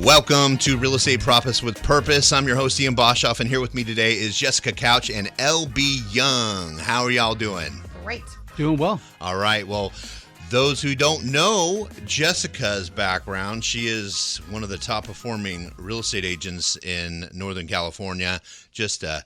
Welcome to Real Estate Profits with Purpose. I'm your host, Ian Boshoff, and here with me today is Jessica Couch and LB Young. How are y'all doing? Great. Doing well. All right. Well, those who don't know Jessica's background, she is one of the top performing real estate agents in Northern California. Just a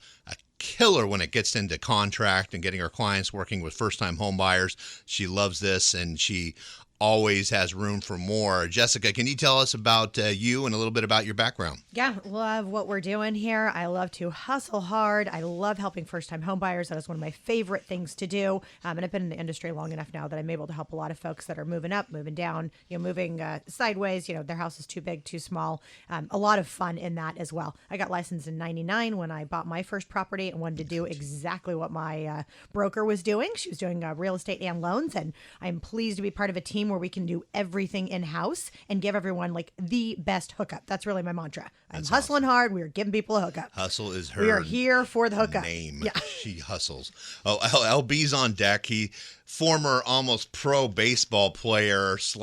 killer when it gets into contract and getting her clients working with first-time home buyers. She loves this, and she always has room for more. Jessica, can you tell us about you and a little bit about your background? Yeah, love what we're doing here. I love to hustle hard. I love helping first-time home buyers. That is one of my favorite things to do. And I've been in the industry long enough now that I'm able to help a lot of folks that are moving up, moving down, moving sideways. Their house is too big, too small. A lot of fun in that as well. I got licensed in '99 when I bought my first property and wanted to do exactly what my broker was doing. She was doing real estate and loans, and I'm pleased to be part of a team where we can do everything in-house and give everyone like the best hookup. That's really my mantra. I'm hustling hard. We are giving people a hookup. Hustle is her. We are here for the hookup. Name. Yeah. She hustles. Oh, LB's on deck. He former almost pro baseball player /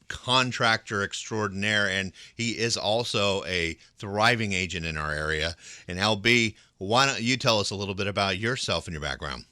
contractor extraordinaire, and he is also a thriving agent in our area. And LB, why don't you tell us a little bit about yourself and your background?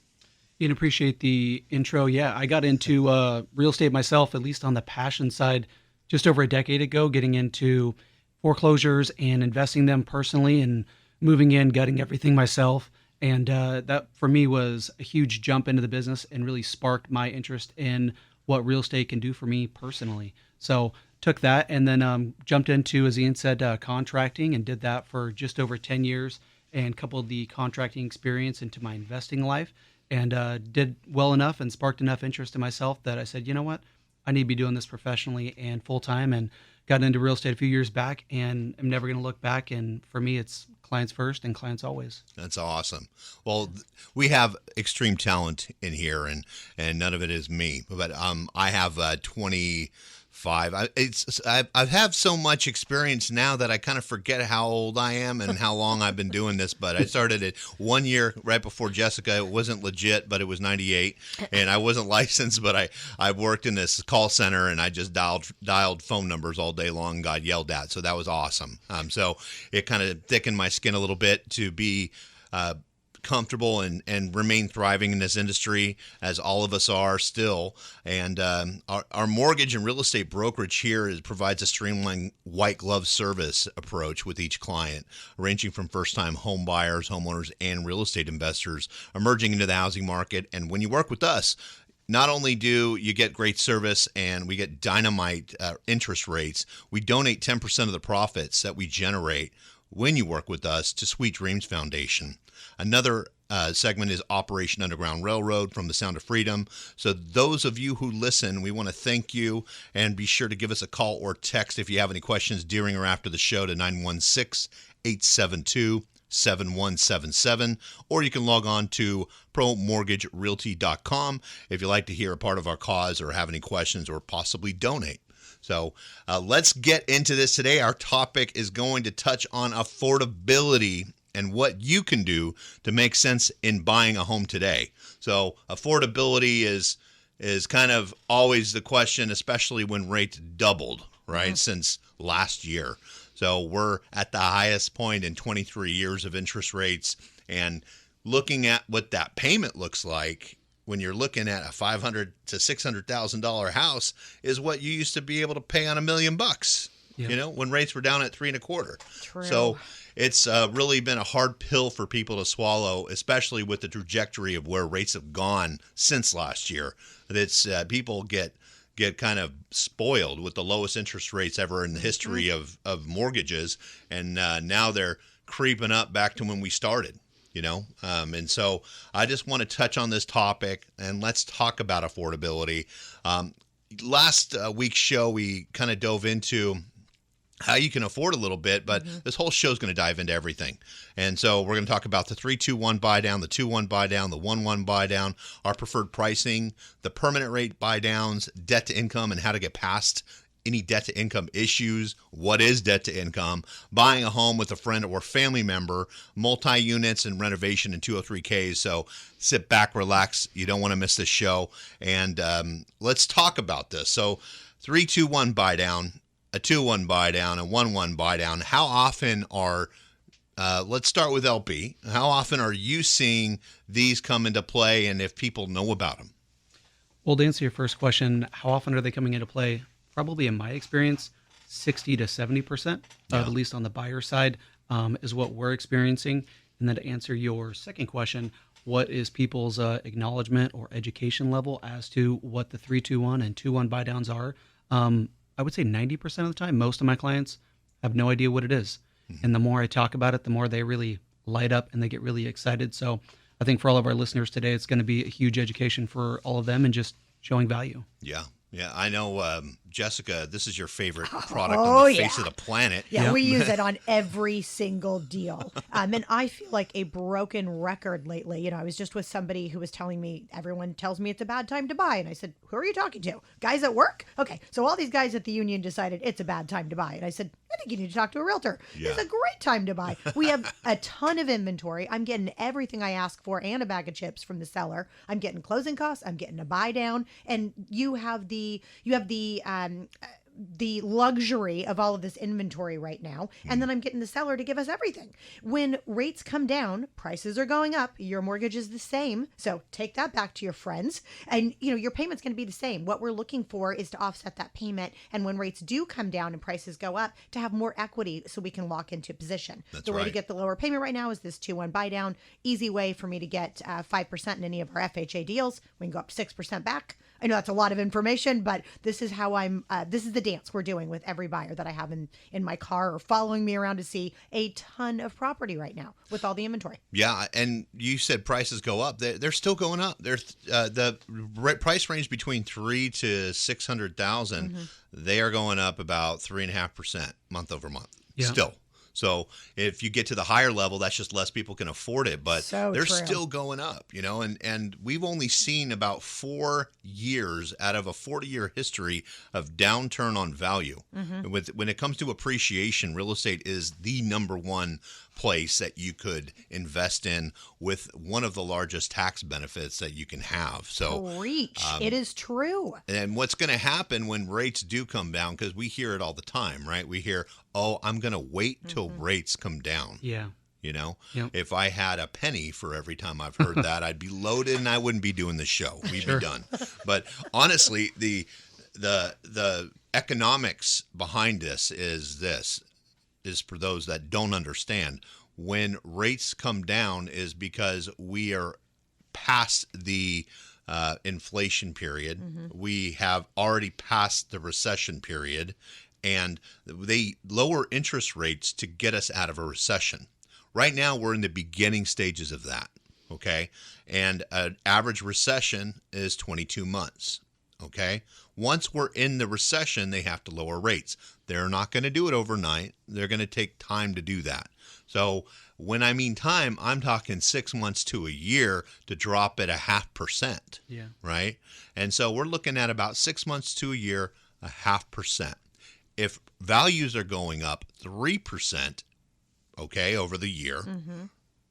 Ian, appreciate the intro. Yeah, I got into real estate myself, at least on the passion side, just over a decade ago, getting into foreclosures and investing them personally and moving in, gutting everything myself. And that for me was a huge jump into the business and really sparked my interest in what real estate can do for me personally. So took that and then jumped into, as Ian said, contracting, and did that for just over 10 years and coupled the contracting experience into my investing life. And did well enough and sparked enough interest in myself that I said, you know what, I need to be doing this professionally and full time, and got into real estate a few years back, and I'm never going to look back. And for me, it's clients first and clients always. That's awesome. Well, we have extreme talent in here, and none of it is me. But I have 25. I've had so much experience now that I kind of forget how old I am and how long I've been doing this. But I started it 1 year right before Jessica. It wasn't legit, but it was 98, and I wasn't licensed. But I worked in this call center, and I just dialed phone numbers all day long and got yelled at. So that was awesome. So it kind of thickened my skin a little bit to be comfortable and remain thriving in this industry, as all of us are still. And our mortgage and real estate brokerage here provides a streamlined white glove service approach with each client, ranging from first-time home buyers, homeowners, and real estate investors emerging into the housing market. And when you work with us, not only do you get great service and we get dynamite interest rates, we donate 10% of the profits that we generate when you work with us to Sweet Dreams Foundation. Another segment is Operation Underground Railroad, from the Sound of Freedom. So those of you who listen, we want to thank you, and be sure to give us a call or text if you have any questions during or after the show to 916-872-7177, or you can log on to promortgagerealty.com if you'd like to hear a part of our cause or have any questions or possibly donate. So let's get into this today. Our topic is going to touch on affordability and what you can do to make sense in buying a home today. So affordability is kind of always the question, especially when rates doubled, right, since last year. So we're at the highest point in 23 years of interest rates, and looking at what that payment looks like when you're looking at a $500,000 to $600,000 house is what you used to be able to pay on $1 million, when rates were down at 3.25. True. So it's really been a hard pill for people to swallow, especially with the trajectory of where rates have gone since last year. It's people get kind of spoiled with the lowest interest rates ever in the history of mortgages, and now they're creeping up back to when we started. And so I just want to touch on this topic, and let's talk about affordability. Last week's show, we kind of dove into how you can afford a little bit, but this whole show is going to dive into everything. And so we're going to talk about the 3-2-1 buy down, the 2-1 buy down, the 1-1 buy down, our preferred pricing, the permanent rate buy downs, debt to income, and how to get past any debt to income issues. What is debt to income? Buying a home with a friend or family member, multi-units and renovation and 203Ks. So sit back, relax. You don't want to miss this show. And let's talk about this. So 3-2-1 buy down. a 2-1 buy down, a 1-1 buy down, how often are let's start with LP. How often are you seeing these come into play, and if people know about them? Well, to answer your first question, how often are they coming into play? Probably in my experience, 60 to 70%, at least on the buyer side, is what we're experiencing. And then to answer your second question, what is people's acknowledgement or education level as to what the 3-2-1 and 2-1 buy downs are? I would say 90% of the time, most of my clients have no idea what it is. And the more I talk about it, the more they really light up and they get really excited. So I think for all of our listeners today, it's going to be a huge education for all of them and just showing value. Yeah. Yeah, I know, Jessica, this is your favorite product on the face of the planet. Yeah, we use it on every single deal. And I feel like a broken record lately. You know, I was just with somebody who was telling me, everyone tells me it's a bad time to buy. And I said, who are you talking to? Guys at work? Okay, so all these guys at the union decided it's a bad time to buy. And I said, I think you need to talk to a realtor. Yeah. It's a great time to buy. We have a ton of inventory. I'm getting everything I ask for and a bag of chips from the seller. I'm getting closing costs. I'm getting a buy down. And you have the luxury of all of this inventory right now. And then I'm getting the seller to give us everything. When rates come down, prices are going up, your mortgage is the same. So take that back to your friends, and your payment's going to be the same. What we're looking for is to offset that payment. And when rates do come down and prices go up, to have more equity so we can lock into position. That's the way to right. get the lower payment right now is this 2-1 buy down. Easy way for me to get 5% in any of our FHA deals. We can go up to 6% back. I know that's a lot of information, but this is how this is the dance we're doing with every buyer that I have in my car or following me around to see a ton of property right now with all the inventory. Yeah, and you said prices go up. They're still going up. They're the price range between 300,000 to 600,000. They are going up about 3.5% month over month. Yeah. Still. So if you get to the higher level, that's just less people can afford it, but So they're true. still going up, and we've only seen about 4 years out of a 40-year history of downturn on value. When it comes to appreciation, real estate is the number one place that you could invest in with one of the largest tax benefits that you can have. So Preach. It is true. and what's going to happen when rates do come down, because we hear it all the time, right? We hear, oh, I'm going to wait till rates come down. Yeah. Yep. If If I had a penny for every time I've heard that, I'd be loaded and I wouldn't be doing the show. We'd be done. But honestly, the economics behind this is for those that don't understand. When rates come down is because we are past the inflation period. We have already passed the recession period, and they lower interest rates to get us out of a recession. Right now, we're in the beginning stages of that, okay? And an average recession is 22 months, okay? Once we're in the recession, they have to lower rates. They're not going to do it overnight. They're going to take time to do that. So when I mean time, I'm talking 6 months to a year to drop it 0.5%, right? And so we're looking at about 6 months to a year, 0.5%. If values are going up 3%, okay, over the year,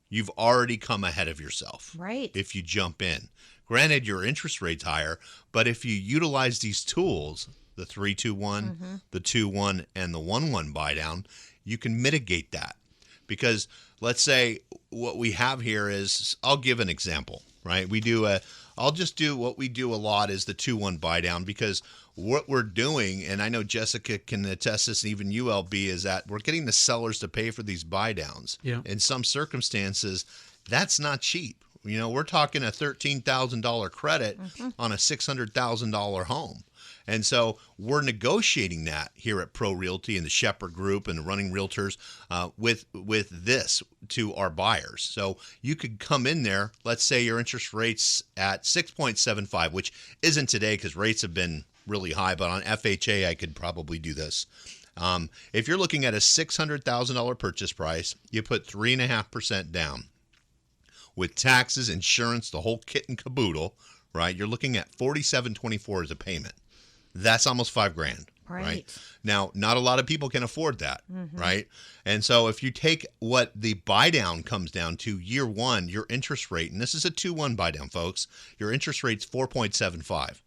you've already come ahead of yourself. Right. If you jump in. Granted, your interest rate's higher, but if you utilize these tools, the 3-2-1, the 2-1, and the 1-1 buy down, you can mitigate that. Because let's say what we have here is, I'll give an example, right? I'll just do what we do a lot is the 2-1 buy down, because what we're doing, and I know Jessica can attest this, and even ULB, is that we're getting the sellers to pay for these buy downs. Yeah. In some circumstances, that's not cheap. We're talking a $13,000 credit on a $600,000 home. And so we're negotiating that here at Pro Realty and the Shepherd Group and the Running Realtors with this to our buyers. So you could come in there, let's say your interest rate's at 6.75, which isn't today because rates have been really high, but on FHA, I could probably do this. If you're looking at a $600,000 purchase price, you put 3.5% down. With taxes, insurance, the whole kit and caboodle, right? You're looking at $4,724 as a payment. That's almost $5,000, right? Now, not a lot of people can afford that, right? And so if you take what the buy down comes down to year one, your interest rate, and this is a 2-1 buy down, folks, your interest rate's 4.75.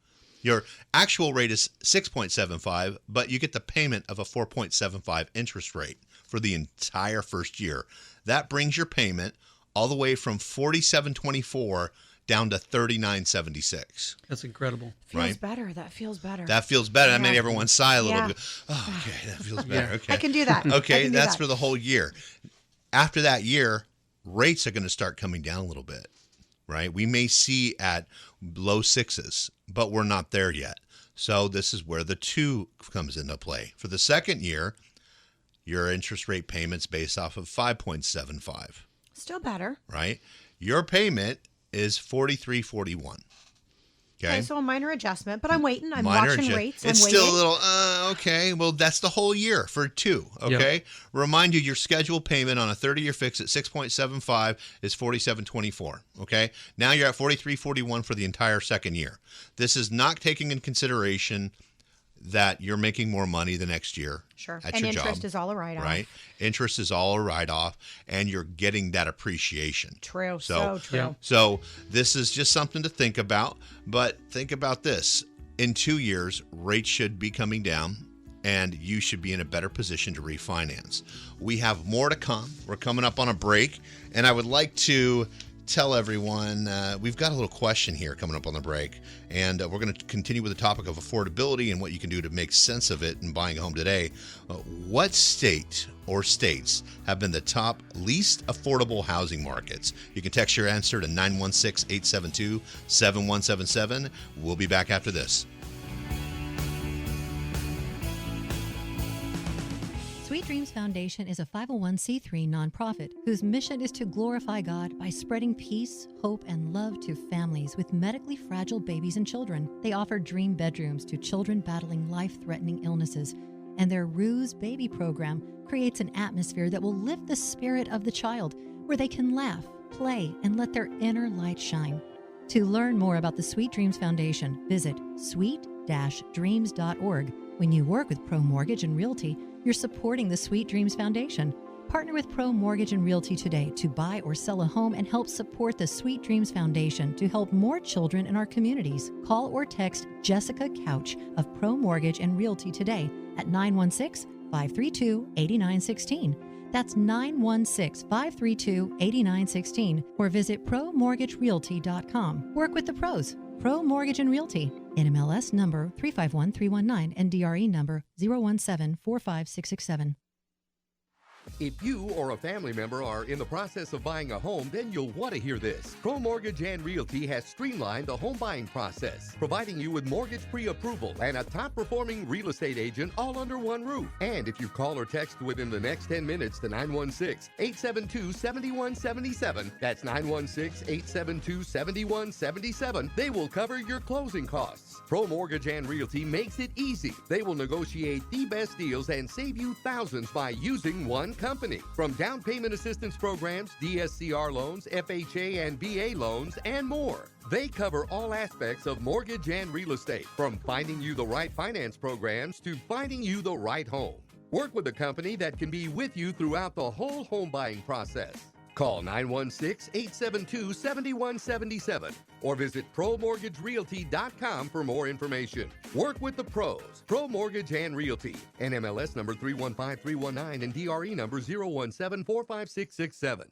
Your actual rate is 6.75, but you get the payment of a 4.75 interest rate for the entire first year. That brings your payment all the way from $47.24 down to $39.76. That's incredible. Feels better. That feels better. That feels better. That made Yeah. everyone sigh a little Yeah. bit. Oh, okay, that feels better. Okay. I can do that. I Okay, can do that's that. for the whole year. After that year, rates are going to start coming down a little bit, right? We may see at low sixes, but we're not there yet. So this is where the 2 comes into play. For the second year, your interest rate payment's based off of 5.75, Still better. right? Your payment is $43.41. Okay, so a minor adjustment, but I'm waiting. I'm Minor watching adjust- rates. It's I'm still waiting. a little, okay. Well, that's the whole year for 2, okay? Remind you, your scheduled payment on a 30-year fix at 6.75 is $47.24, okay? Now you're at $43.41 for the entire second year. This is not taking in consideration that you're making more money the next year Sure. at And your interest job, is all a write-off. right? Interest is all a write-off, and you're getting that appreciation. True. So true. Yeah. So this is just something to think about, but think about this. In 2 years, rates should be coming down and you should be in a better position to refinance. We have more to come. We're coming up on a break, and I would like to tell everyone we've got a little question here coming up on the break, and we're going to continue with the topic of affordability and what you can do to make sense of it in buying a home today. What state or states have been the top least affordable housing markets? You can text your answer to 916-872-7177. We'll be back after this. Sweet Dreams Foundation is a 501c3 nonprofit whose mission is to glorify God by spreading peace, hope, and love to families with medically fragile babies and children. They offer dream bedrooms to children battling life-threatening illnesses, and their Ruse Baby program creates an atmosphere that will lift the spirit of the child, where they can laugh, play, and let their inner light shine. To learn more about the Sweet Dreams Foundation, visit sweet-dreams.org. When you work with Pro Mortgage and Realty, you're supporting the Sweet Dreams Foundation. Partner with Pro Mortgage and Realty today to buy or sell a home and help support the Sweet Dreams Foundation to help more children in our communities. Call or text Jessica Couch of Pro Mortgage and Realty today at 916-532-8916. That's 916-532-8916, or visit promortgagerealty.com. Work with the pros. Pro Mortgage and Realty. NMLS number 351319 and DRE number 0174567. If you or a family member are in the process of buying a home, then you'll want to hear this. Pro Mortgage and Realty has streamlined the home buying process, providing you with mortgage pre-approval and a top-performing real estate agent all under one roof. And if you call or text within the next 10 minutes to 916-872-7177, that's 916-872-7177, they will cover your closing costs. Pro Mortgage and Realty makes it easy. They will negotiate the best deals and save you thousands by using one company. From down payment assistance programs, DSCR loans, FHA and VA loans, and more. They cover all aspects of mortgage and real estate, from finding you the right finance programs to finding you the right home. Work with a company that can be with you throughout the whole home buying process. Call 916-872-7177 or visit promortgagerealty.com for more information. Work with the pros. Pro Mortgage and Realty. NMLS number 315319 and DRE number 0174567.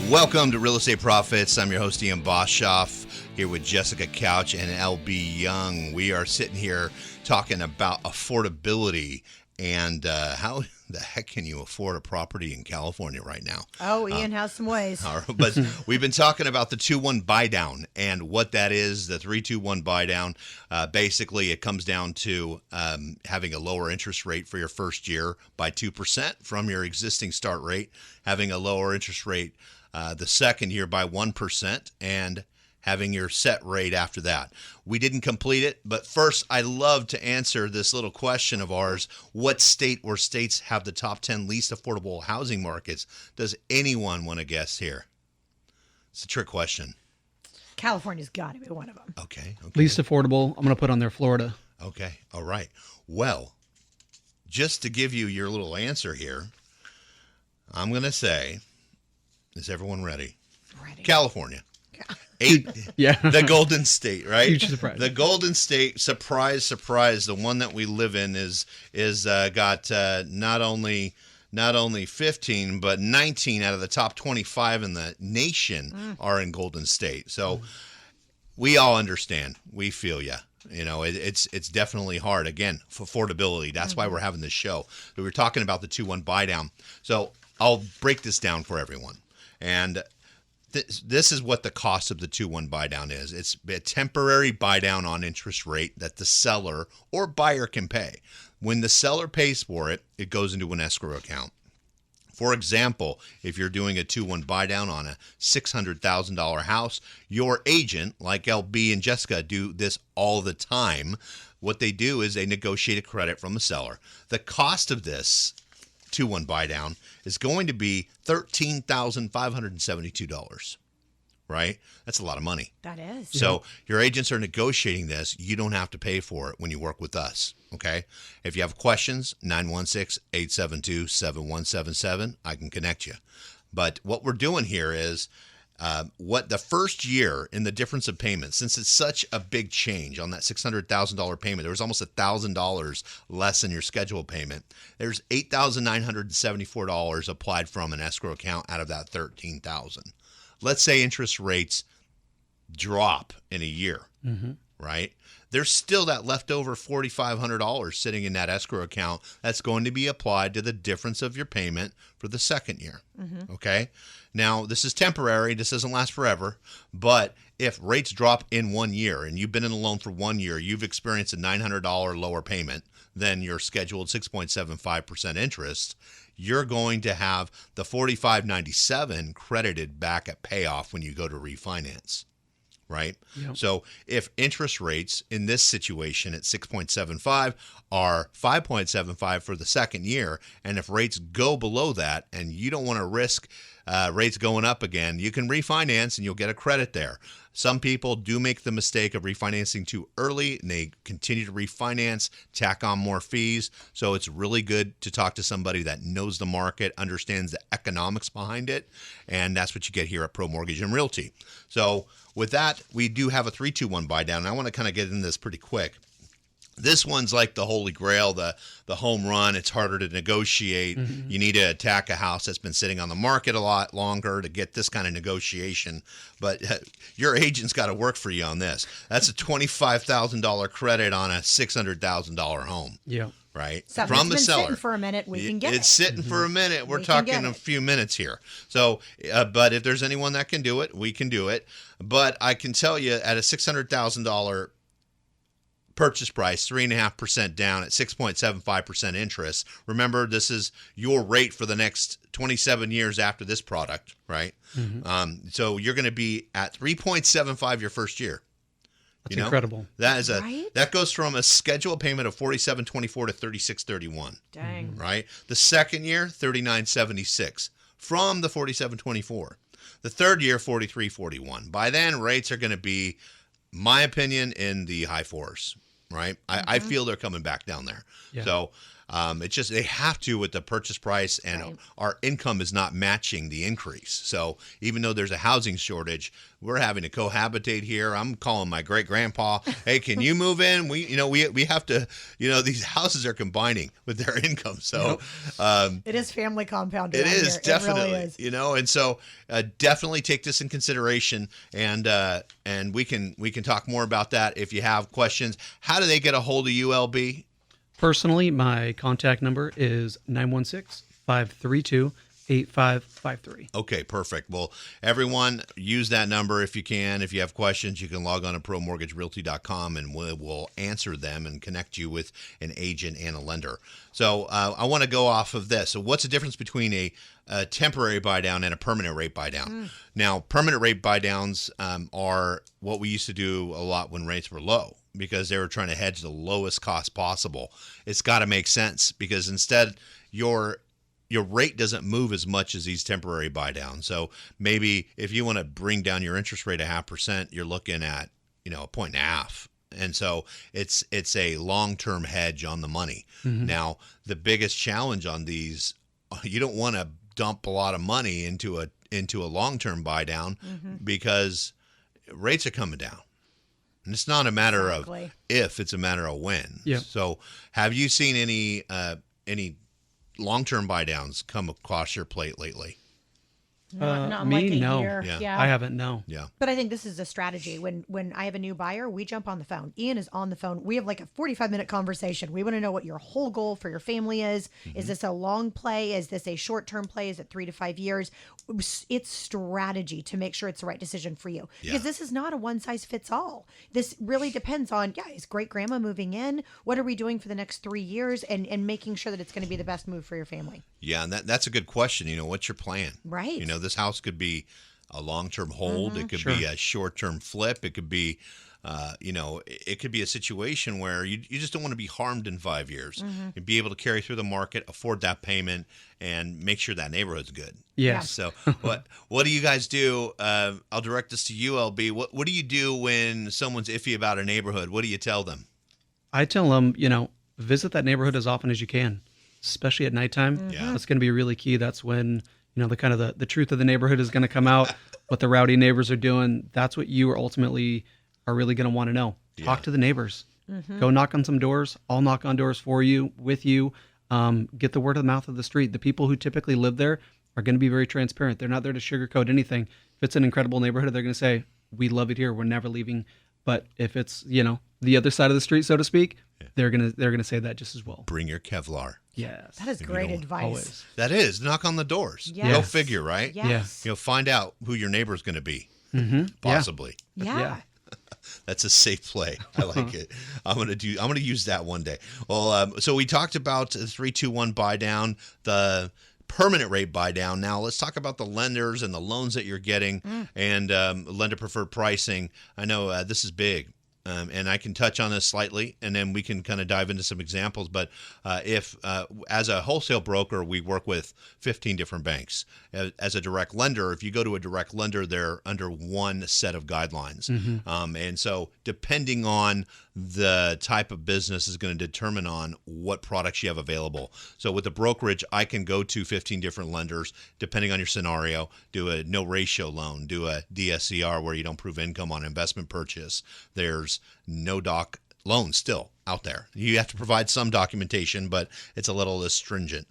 Welcome to Real Estate Profits. I'm your host, Ian Boshoff, here with Jessica Couch and LB Young. We are sitting here talking about affordability and how the heck can you afford a property in California right now? Oh, Ian has some ways. But we've been talking about the 2-1 buy down and what that is, the 3-2-1 buy down. Basically, it comes down to having a lower interest rate for your first year by 2% from your existing start rate, having a lower interest rate the second year by 1%, and having your set rate after that. We didn't complete it, but first I'd love to answer this little question of ours. What state or states have the top 10 least affordable housing markets? Does anyone want to guess here? It's a trick question. California's got to be one of them. Okay. Least affordable, I'm going to put on there Florida. Okay. All right. Well, just to give you your little answer here, I'm going to say Is everyone ready? Ready. California. 8. Yeah. The Golden State, right? Huge surprise. The Golden State, surprise, surprise. The one that we live in is got not only 15 but 19 out of the top 25 in the nation are in Golden State. So we all understand. We feel you. You know, it's definitely hard. Again, for affordability. That's why we're having this show. We were talking about the 2-1 buy down. So I'll break this down for everyone. And this is what the cost of the 2-1 buy down is. It's a temporary buy down on interest rate that the seller or buyer can pay. When the seller pays for it, it goes into an escrow account. For example, if you're doing a 2-1 buy down on a $600,000 house, your agent, like LB and Jessica, do this all the time. What they do is they negotiate a credit from the seller. The cost of this 2-1 buy down is going to be $13,572, right? That's a lot of money. That is. So your agents are negotiating this. You don't have to pay for it when you work with us, okay? If you have questions, 916-872-7177, I can connect you. But what we're doing here is what the first year in the difference of payments, since it's such a big change on that $600,000 payment, there was almost $1,000 less in your scheduled payment. There's $8,974 applied from an escrow account out of that $13,000. Let's say interest rates drop in a year, right? There's still that leftover $4,500 sitting in that escrow account that's going to be applied to the difference of your payment for the second year, okay? Now, this is temporary. This doesn't last forever. But if rates drop in 1 year and you've been in a loan for 1 year, you've experienced a $900 lower payment than your scheduled 6.75% interest, you're going to have the $4,597 credited back at payoff when you go to refinance, right? Yep. So if interest rates in this situation at 6.75 are 5.75 for the second year, and if rates go below that and you don't want to risk rates going up again, you can refinance and you'll get a credit there. Some people do make the mistake of refinancing too early and they continue to refinance, tack on more fees. So it's really good to talk to somebody that knows the market, understands the economics behind it. And that's what you get here at Pro Mortgage and Realty. So with that, we do have a 3-2-1 buy down. And I want to kind of get into this pretty quick. This one's like the holy grail, the home run. It's harder to negotiate. You need to attack a house that's been sitting on the market a lot longer to get this kind of negotiation. But your agent's got to work for you on this. That's a $25,000 credit on a $600,000 home. Yeah. Right? So From the seller. Sitting for a minute, we can get It's sitting for a minute. We're We can talking get a it. few minutes here. So, but if there's anyone that can do it, we can do it. But I can tell you at a $600,000 purchase price, 3.5% down at 6.75% interest. Remember, this is your rate for the next 27 years after this product, right? So you're going to be at 3.75 your first year. That's incredible. That is Right? that goes from a scheduled payment of $47.24 to $36.31. Dang. Right? The second year, $39.76 from the $47.24. The third year, $43.41. By then, rates are going to be, my opinion, in the high fours. Right? I feel they're coming back down there. Yeah. So it's just they have to with the purchase price, and Right. our income is not matching the increase. So even though there's a housing shortage, we're having to cohabitate here. I'm calling my great grandpa. Hey, can you move in? We have to. These houses are combining with their income. So It is family compounded. it out is here. definitely, It really is. and so definitely take this in consideration, and we can talk more about that if you have questions. How do they get a hold of ULB? Personally, my contact number is 916-532-8553. Okay, perfect. Well, everyone, use that number if you can. If you have questions, you can log on to promortgagerealty.com and we'll answer them and connect you with an agent and a lender. So I want to go off of this. So what's the difference between a temporary buy down and a permanent rate buy down? Now, permanent rate buy downs are what we used to do a lot when rates were low, because they were trying to hedge the lowest cost possible. It's got to make sense, because instead your rate doesn't move as much as these temporary buy downs. So maybe if you want to bring down your interest rate 0.5%, you're looking at 1.5. And so it's a long-term hedge on the money. Now, the biggest challenge on these, you don't want to dump a lot of money into into a long-term buy down because rates are coming down. And it's not a matter Exactly. of if, it's a matter of when. Yeah. So have you seen any long-term buy downs come across your plate lately? Not me, like a no. year. Yeah. I haven't, no. Yeah. But I think this is a strategy. When I have a new buyer, we jump on the phone. Ian is on the phone. We have like a 45-minute conversation. We want to know what your whole goal for your family is. Is this a long play? Is this a short-term play? Is it 3 to 5 years? It's strategy to make sure it's the right decision for you. Yeah. Because this is not a one-size-fits-all. This really depends on, is great-grandma moving in? What are we doing for the next 3 years? And making sure that it's going to be the best move for your family. Yeah, and that's a good question. What's your plan? Right. This house could be a long-term hold. It could be a short-term flip. It could be, it could be a situation where you just don't want to be harmed in 5 years. You'd be able to carry through the market, afford that payment, and make sure that neighborhood's good. Yes. So what do you guys do? I'll direct this to you, LB. What do you do when someone's iffy about a neighborhood? What do you tell them? I tell them, visit that neighborhood as often as you can, especially at nighttime. Yeah. That's going to be really key. That's when, the kind of the truth of the neighborhood is going to come out, what the rowdy neighbors are doing. That's what you ultimately are really going to want to know. Talk to the neighbors. Go knock on some doors. I'll knock on doors for you, with you. Get the word of the mouth of the street. The people who typically live there are going to be very transparent. They're not there to sugarcoat anything. If it's an incredible neighborhood, they're going to say, we love it here. We're never leaving. But if it's, the other side of the street, so to speak, they're gonna say that just as well. Bring your Kevlar. Yes. That is great advice. Always. That is, knock on the doors. Yes. Go figure, right? Yes. Find out who your neighbor's going to be. Possibly. Yeah. That's a safe play. I like it. I'm gonna use that one day. Well, so we talked about the 3-2-1 buy down, the permanent rate buy down. Now let's talk about the lenders and the loans that you're getting and lender preferred pricing. I know this is big. And I can touch on this slightly, and then we can kind of dive into some examples. But if, as a wholesale broker, we work with 15 different banks. As a direct lender, if you go to a direct lender, they're under one set of guidelines. And so depending on the type of business is going to determine on what products you have available. So with the brokerage, I can go to 15 different lenders, depending on your scenario, do a no ratio loan, do a DSCR where you don't prove income on investment purchase. There's no doc loans still out there. You have to provide some documentation, but it's a little less stringent.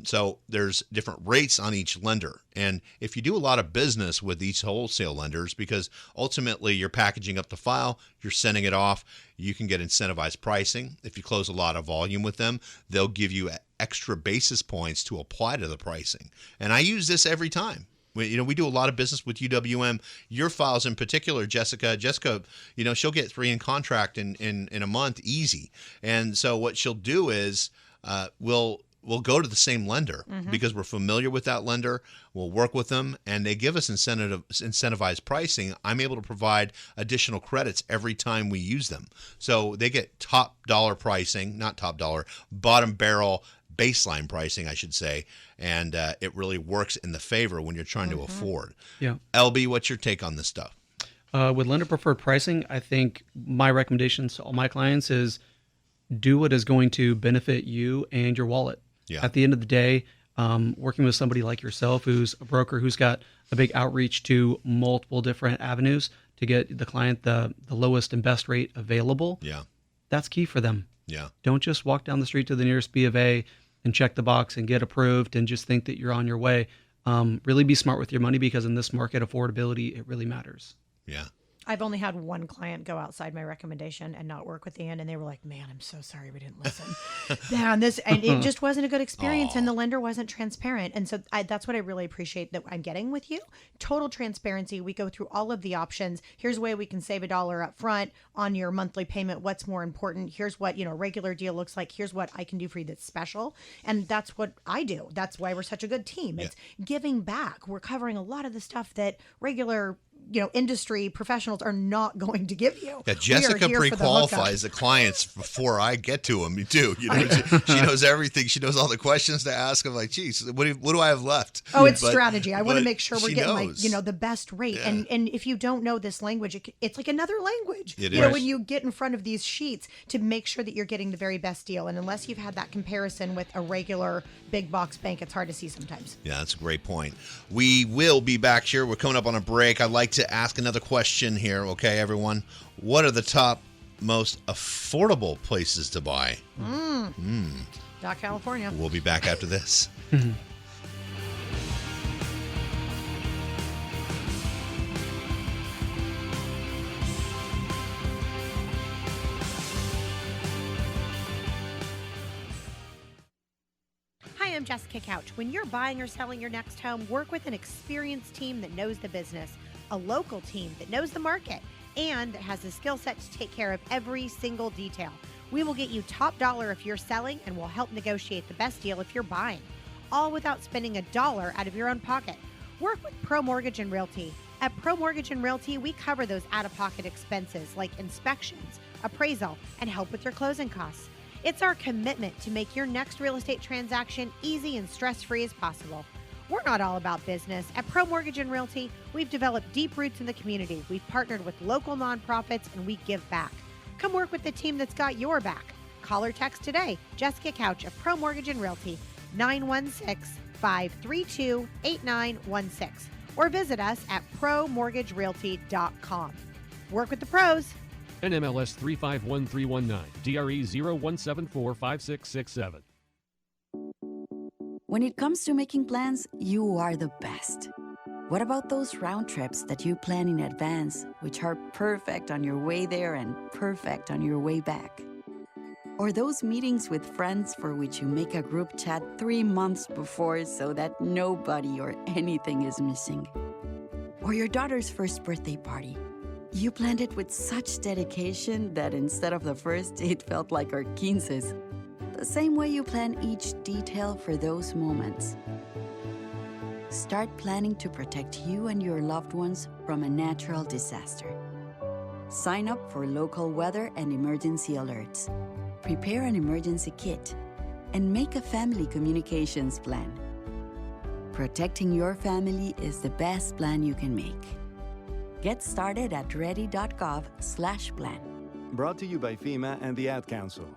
So there's different rates on each lender. And if you do a lot of business with these wholesale lenders, because ultimately you're packaging up the file, you're sending it off, you can get incentivized pricing. If you close a lot of volume with them, they'll give you extra basis points to apply to the pricing. And I use this every time. We do a lot of business with UWM. Your files in particular, Jessica, she'll get 3 in contract in a month, easy. And so what she'll do is we'll go to the same lender because we're familiar with that lender. We'll work with them, and they give us incentivized pricing. I'm able to provide additional credits every time we use them. So they get top dollar pricing, not top dollar, bottom barrel baseline pricing, I should say, and it really works in the favor when you're trying to afford. Yeah. LB, what's your take on this stuff? With lender preferred pricing, I think my recommendations to all my clients is do what is going to benefit you and your wallet. Yeah. At the end of the day, working with somebody like yourself, who's a broker, who's got a big outreach to multiple different avenues to get the client the lowest and best rate available. Yeah. That's key for them. Yeah. Don't just walk down the street to the nearest B of A and check the box and get approved and just think that you're on your way. Really be smart with your money, because in this market, affordability, it really matters. Yeah. I've only had one client go outside my recommendation and not work with Ian, and they were like, "Man, I'm so sorry we didn't listen." And it just wasn't a good experience, and the lender wasn't transparent. And so that's what I really appreciate that I'm getting with you. Total transparency. We go through all of the options. Here's a way we can save $1 up front on your monthly payment. What's more important? Here's what a regular deal looks like. Here's what I can do for you that's special, and that's what I do. That's why we're such a good team. It's giving back. We're covering a lot of the stuff that regular industry professionals are not going to give you. Yeah, We are Jessica here for the pre-qualifies the clients before I get to them too. She knows everything. She knows all the questions to ask. I'm like, geez, what do I have left? Oh, it's strategy. I want to make sure we're she getting knows. the best rate. Yeah. And if you don't know this language, it's like another language. It You know, is. when you get in front of these sheets to make sure that you're getting the very best deal. And unless you've had that comparison with a regular big box bank, it's hard to see sometimes. Yeah, that's a great point. We will be back here. We're coming up on a break. I'd like to ask another question here, okay, everyone? What are the top most affordable places to buy? Doc, California. We'll be back after this. Hi, I'm Jessica Couch. When you're buying or selling your next home, work with an experienced team that knows the business, a local team that knows the market, and that has the skill set to take care of every single detail. We will get you top dollar if you're selling, and we'll help negotiate the best deal if you're buying, all without spending a dollar out of your own pocket. Work with Pro Mortgage and Realty. At Pro Mortgage and Realty, we cover those out-of-pocket expenses like inspections, appraisal, and help with your closing costs. It's our commitment to make your next real estate transaction easy and stress-free as possible. We're not all about business. At Pro Mortgage and Realty, we've developed deep roots in the community. We've partnered with local nonprofits, and we give back. Come work with the team that's got your back. Call or text today. Jessica Couch of Pro Mortgage and Realty, 916-532-8916. Or visit us at promortgagerealty.com. Work with the pros. NMLS 351319, DRE 01745667. When it comes to making plans, you are the best. What about those round trips that you plan in advance, which are perfect on your way there and perfect on your way back? Or those meetings with friends for which you make a group chat 3 months before so that nobody or anything is missing? Or your daughter's first birthday party. You planned it with such dedication that instead of the first, it felt like our quinces. The same way you plan each detail for those moments. Start planning to protect you and your loved ones from a natural disaster. Sign up for local weather and emergency alerts. Prepare an emergency kit. And make a family communications plan. Protecting your family is the best plan you can make. Get started at Ready.gov/plan. Brought to you by FEMA and the Ad Council.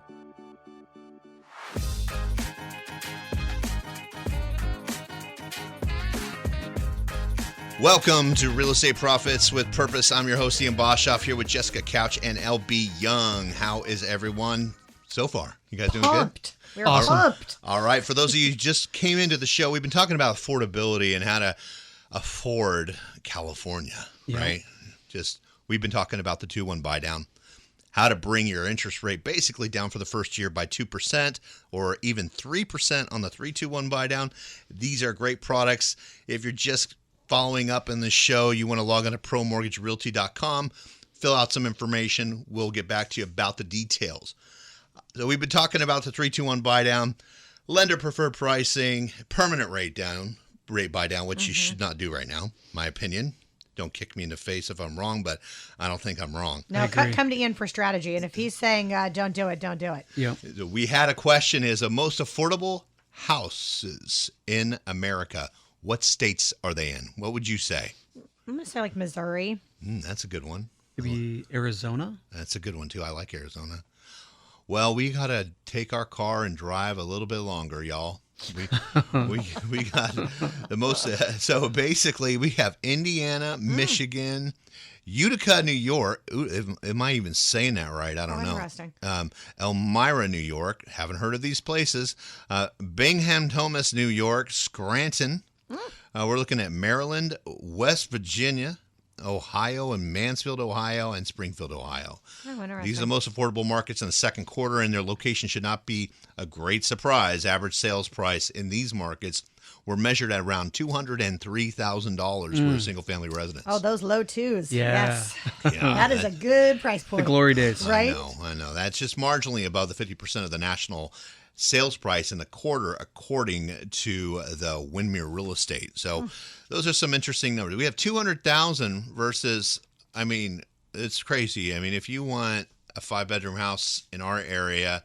Welcome to Real Estate Profits with Purpose. I'm your host, Ian Boshoff, here with Jessica Couch and LB Young. How is everyone so far? You guys doing Pumped. good? We're Awesome. pumped. All right. For those of you who just came into the show, we've been talking about affordability and how to afford California, right? We've been talking about the 2-1 buy down, how to bring your interest rate basically down for the first year by 2% or even 3% on the 3-2-1 buy down. These are great products. If you're just following up in the show, you want to log on to promortgagerealty.com, fill out some information. We'll get back to you about the details. So we've been talking about the 3-2-1 buy down, lender preferred pricing, permanent rate buy down, which you should not do right now, my opinion. Don't kick me in the face if I'm wrong, but I don't think I'm wrong. No, come to Ian for strategy. And if he's saying don't do it, don't do it. Yeah. We had a question: is the most affordable houses in America? What states are they in? What would you say? I'm going to say like Missouri. That's a good one. Maybe Arizona? That's a good one too. I like Arizona. Well, we got to take our car and drive a little bit longer, y'all. We got the most. So basically, we have Indiana, Michigan, Utica, New York. Ooh, am I even saying that right? I don't know. Interesting. Elmira, New York. Haven't heard of these places. Bingham, Thomas, New York. Scranton. We're looking at Maryland, West Virginia, Ohio, and Mansfield, Ohio, and Springfield, Ohio. Oh, interesting. These are the most affordable markets in the second quarter, and their location should not be a great surprise. Average sales price in these markets were measured at around $203,000 for a single-family residence. Oh, those low twos. Yeah. Yes. Yeah, That is a good price The point. glory days. Right? I know. That's just marginally above the 50% of the national sales price in the quarter according to the Windmere Real Estate. So those are some interesting numbers. We have 200,000 versus, I mean, it's crazy. I mean, if you want a 5-bedroom house in our area,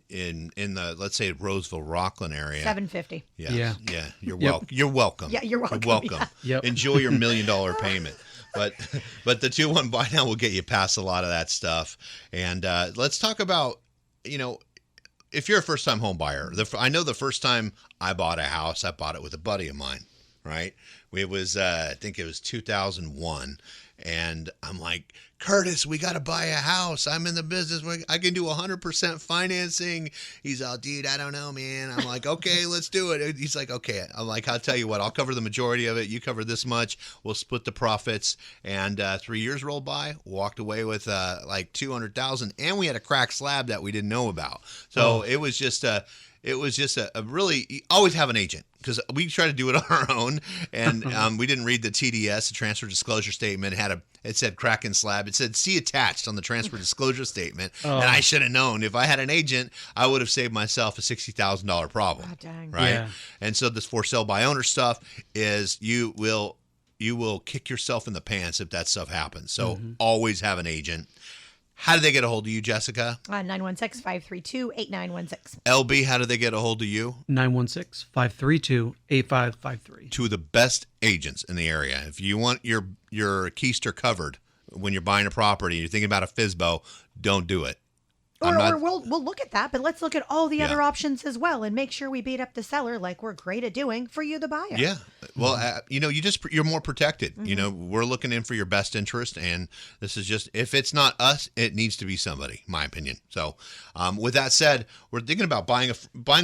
in the, let's say, Roseville, Rockland area, $750. Yeah. You're welcome. You're welcome. Yeah, you're welcome. You're welcome. Yeah. Yep. Enjoy your $1 million payment. But the 2-1 buy now will get you past a lot of that stuff. And let's talk about, if you're a first-time home buyer. I know the first time I bought a house, I bought it with a buddy of mine, right? It was, I think it was 2001. And I'm like, Curtis, we got to buy a house. I'm in the business. I can do 100% financing. He's all, dude, I don't know, man. I'm like, okay, let's do it. He's like, okay. I'm like, I'll tell you what, I'll cover the majority of it. You cover this much. We'll split the profits. And 3 years rolled by, walked away with like 200,000. And we had a cracked slab that we didn't know about. So it was just a really, you always have an agent, because we try to do it on our own, and we didn't read the TDS, the transfer disclosure statement. It said crack and slab. It said see attached on the transfer disclosure statement, and I should have known. If I had an agent, I would have saved myself a $60,000 problem. Oh, dang. Right? Yeah. And so this for sale by owner stuff is you will kick yourself in the pants if that stuff happens. So always have an agent. How do they get a hold of you, Jessica? 916-532-8916. LB, how do they get a hold of you? 916-532-8553. Two of the best agents in the area. If you want your keister covered when you're buying a property, you're thinking about a FSBO, don't do it. Or we'll look at that, but let's look at all the other options as well and make sure we beat up the seller like we're great at doing for you, the buyer. Yeah. Well, you're more protected. We're looking in for your best interest, and this is just, if it's not us, it needs to be somebody, my opinion. So with that said, we're thinking about buying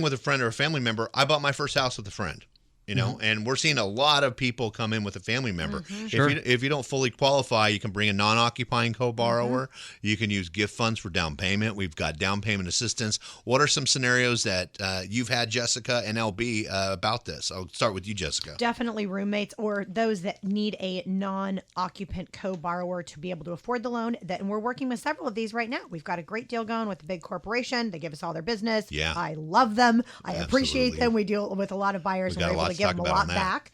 with a friend or a family member. I bought my first house with a friend. And we're seeing a lot of people come in with a family member. Sure. If you don't fully qualify, you can bring a non-occupying co-borrower. You can use gift funds for down payment. We've got down payment assistance. What are some scenarios that you've had, Jessica and LB, about this? I'll start with you, Jessica. Definitely roommates or those that need a non-occupant co-borrower to be able to afford the loan. And we're working with several of these right now. We've got a great deal going with a big corporation. They give us all their business. Yeah. I love them. I appreciate Absolutely. them. We deal with a lot of buyers, and we're able to give them a talk lot about on back.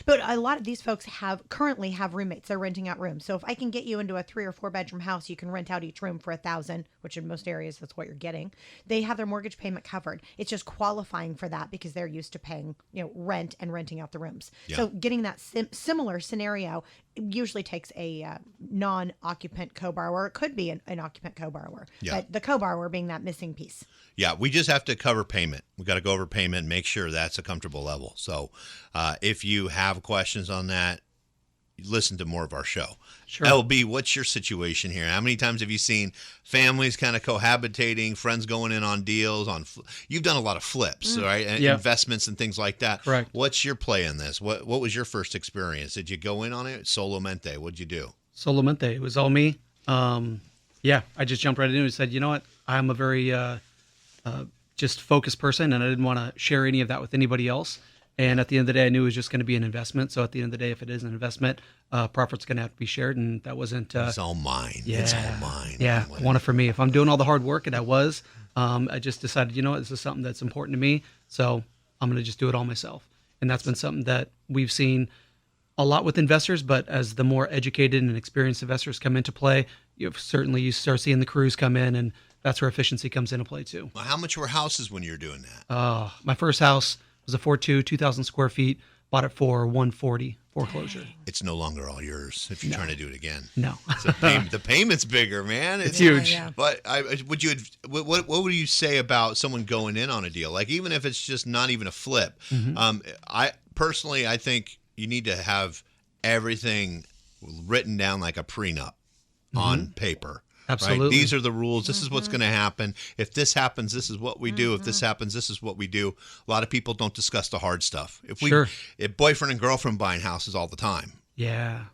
But a lot of these folks currently have roommates. They're renting out rooms. So if I can get you into a 3 or 4 bedroom house, you can rent out each room for $1,000, which in most areas that's what you're getting. They have their mortgage payment covered. It's just qualifying for that because they're used to paying rent and renting out the rooms. Yeah. So getting that similar scenario usually takes a non-occupant co-borrower. It could be an occupant co-borrower, but the co-borrower being that missing piece. Yeah, we just have to cover payment. We got to go over payment and make sure that's a comfortable level. So if you have questions on that, listen to more of our show. Sure. LB, what's your situation here? How many times have you seen families kind of cohabitating, friends going in on deals? You've done a lot of flips, right? And investments and things like that. Correct. What's your play in this? What was your first experience? Did you go in on it? Solamente, what'd you do? Solamente. It was all me. I just jumped right into it and said, you know what? I'm a very just focused person, and I didn't want to share any of that with anybody else. And at the end of the day, I knew it was just going to be an investment. So at the end of the day, if it is an investment, profit's going to have to be shared. And that wasn't... it's all mine. Yeah. It's all mine. Yeah, I want it for me. If I'm doing all the hard work, and I was, I just decided, you know what, this is something that's important to me. So I'm going to just do it all myself. And that's been something that we've seen a lot with investors. But as the more educated and experienced investors come into play, you start seeing the crews come in, and that's where efficiency comes into play too. Well, how much were houses when you were doing that? My first house was a 4.2, 2,000 square feet. Bought it for $140 foreclosure. It's no longer all yours if you're trying to do it again. No. So the payment's bigger, man. It's huge. Yeah. But what would you say about someone going in on a deal? Like, even if it's just not even a flip, I think you need to have everything written down like a prenup on paper. Absolutely. Right? These are the rules. This is what's going to happen. If this happens, this is what we do. If this happens, this is what we do. A lot of people don't discuss the hard stuff. If boyfriend and girlfriend buying houses all the time. Yeah.